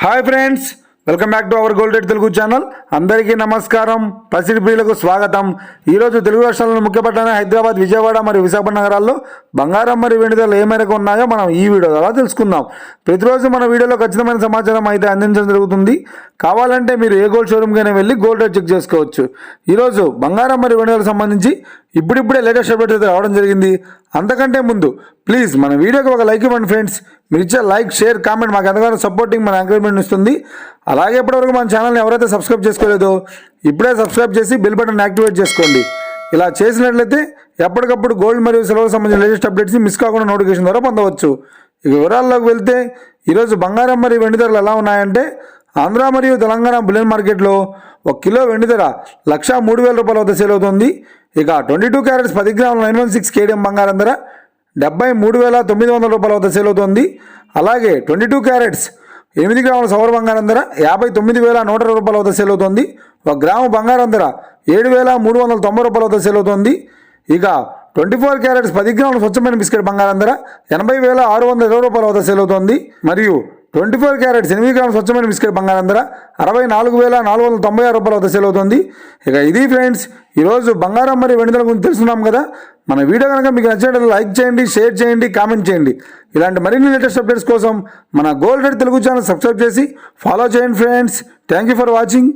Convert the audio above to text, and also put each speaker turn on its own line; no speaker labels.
Hi friends, welcome back to our gold rate Telugu channel. అందరికీ నమస్కారం. పసిడి ప్రియులకు స్వాగతం. ఈరోజు తెలుగు రాష్ట్రాలను ముఖ్య పట్టణ హైదరాబాద్, విజయవాడ మరియు విశాఖపట్నం నగరాల్లో బంగారం మరియు వెండి ధరలు ఏ మేరకు ఉన్నాయో మనం ఈ వీడియో ద్వారా తెలుసుకుందాం. ప్రతిరోజు మన వీడియోలో ఖచ్చితమైన సమాచారం అయితే అందించడం జరుగుతుంది. కావాలంటే మీరు ఏ గోల్డ్ షోరూమ్కైనా వెళ్ళి గోల్డ్ రేట్ చెక్ చేసుకోవచ్చు. ఈరోజు బంగారం మరియు వెండి ధరలకు సంబంధించి ఇప్పుడిప్పుడే లేటెస్ట్ అప్డేట్ అయితే రావడం జరిగింది. అంతకంటే ముందు ప్లీజ్ మన వీడియోకి ఒక లైక్ ఇవ్వండి ఫ్రెండ్స్. మీరు ఇచ్చే లైక్, షేర్, కామెంట్ మాకు ఎంతగానో సపోర్టింగ్, మన ఎంకరేజ్మెంట్ ఇస్తుంది. అలాగే ఇప్పటివరకు మన ఛానల్ని ఎవరైతే సబ్స్క్రైబ్ చేసుకోలేదో ఇప్పుడే సబ్స్క్రైబ్ చేసి బెల్ బటన్ యాక్టివేట్ చేసుకోండి. ఇలా చేసినట్లయితే ఎప్పటికప్పుడు గోల్డ్ మరియు సిల్వర్ సంబంధించిన లేటెస్ట్ అప్డేట్స్ మిస్ కాకుండా నోటిఫికేషన్ ద్వారా పొందవచ్చు. ఇక వివరాల్లోకి వెళ్తే ఈరోజు బంగారం మరియు వెండి ధరలు ఎలా ఉన్నాయంటే, ఆంధ్ర మరియు తెలంగాణ బులియన్ మార్కెట్లో 1 కిలో వెండి ధర 1,03,000 రూపాయల వద్ద సేల్ అవుతుంది. ఇక 22 క్యారెట్స్ 10 గ్రాముల 916 కేడిఎం బంగారం ధర 73,900 రూపాయల వద్ద సేల్ అవుతుంది. అలాగే 22 క్యారెట్స్ 8 గ్రాముల సవర్ బంగారం ధర 59,120 రూపాయల వద్ద సేల్ అవుతుంది. 1 గ్రాము బంగారం ధర 7,390 రూపాయల వద్ద సేల్ అవుతుంది. ఇక 24 క్యారెట్స్ 10 గ్రాముల స్వచ్ఛమైన బిస్కెట్ బంగారం ధర 80,620 రూపాయల వద్ద సేల్ అవుతుంది. మరియు 24 క్యారెట్స్ 8 గ్రాముల స్వచ్ఛమైన బిస్కెట్ బంగారం ధర 64,496 రూపాయల వద్ద సేల్ అవుతుంది. ఇక ఇది ఫ్రెండ్స్ ఈరోజు బంగారం మరియు వెండి ధరల గురించి తెలుసుకున్నాం కదా. మన వీడియో కనుక మీకు నచ్చినట్లయితే లైక్ చేయండి, షేర్ చేయండి, కామెంట్ చేయండి. ఇలాంటి మరిన్ని లేటెస్ట్ అప్డేట్స్ కోసం మన gold rate Telugu channel subscribe చేసి ఫాలో చేయండి friends. Thank you for watching.